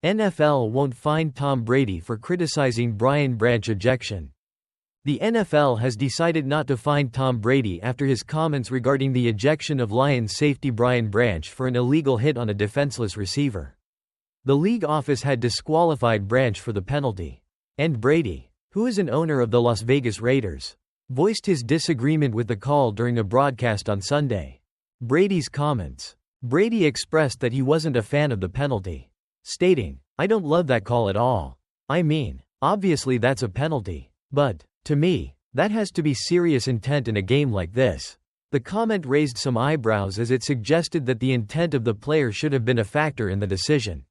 NFL won't fine Tom Brady for criticizing Brian Branch ejection. The NFL has decided not to fine Tom Brady after his comments regarding the ejection of Lions safety Brian Branch for an illegal hit on a defenseless receiver. The league office had disqualified Branch for the penalty. And Brady, who is an owner of the Las Vegas Raiders, voiced his disagreement with the call during a broadcast on Sunday. Brady's comments. Brady expressed that he wasn't a fan of the penalty, stating, "I don't love that call at all. I mean, obviously that's a penalty. But, to me, that has to be serious intent in a game like this." The comment raised some eyebrows as it suggested that the intent of the player should have been a factor in the decision,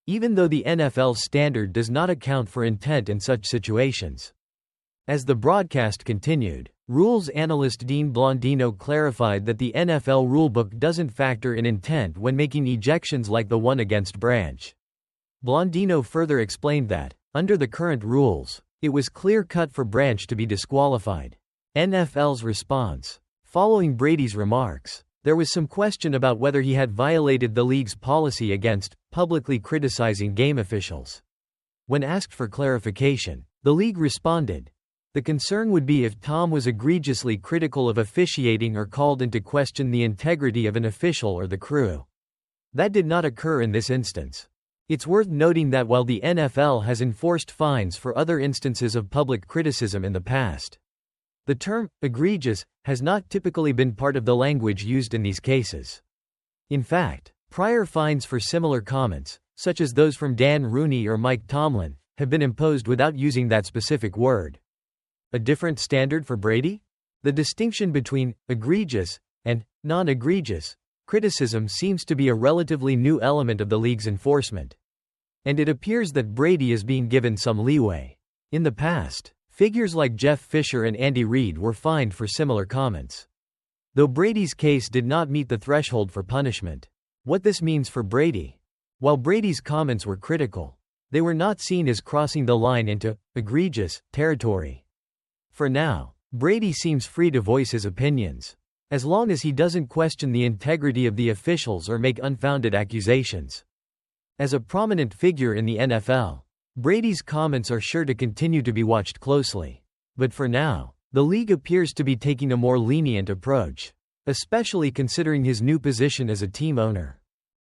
even though the NFL standard does not account for intent in such situations. As the broadcast continued, rules analyst Dean Blondino clarified that the NFL rulebook doesn't factor in intent when making ejections like the one against Branch. Blondino further explained that, under the current rules, it was clear-cut for Branch to be disqualified. NFL's response. Following Brady's remarks, there was some question about whether he had violated the league's policy against publicly criticizing game officials. When asked for clarification, the league responded, "The concern would be if Tom was egregiously critical of officiating or called into question the integrity of an official or the crew. That did not occur in this instance." It's worth noting that while the NFL has enforced fines for other instances of public criticism in the past, the term egregious has not typically been part of the language used in these cases. In fact, prior fines for similar comments, such as those from Dan Rooney or Mike Tomlin, have been imposed without using that specific word. A different standard for Brady? The distinction between egregious and non-egregious criticism seems to be a relatively new element of the league's enforcement. And it appears that Brady is being given some leeway. In the past, figures like Jeff Fisher and Andy Reid were fined for similar comments, though Brady's case did not meet the threshold for punishment. What this means for Brady? While Brady's comments were critical, they were not seen as crossing the line into egregious territory. For now, Brady seems free to voice his opinions, as long as he doesn't question the integrity of the officials or make unfounded accusations. As a prominent figure in the NFL, Brady's comments are sure to continue to be watched closely. But for now, the league appears to be taking a more lenient approach, especially considering his new position as a team owner.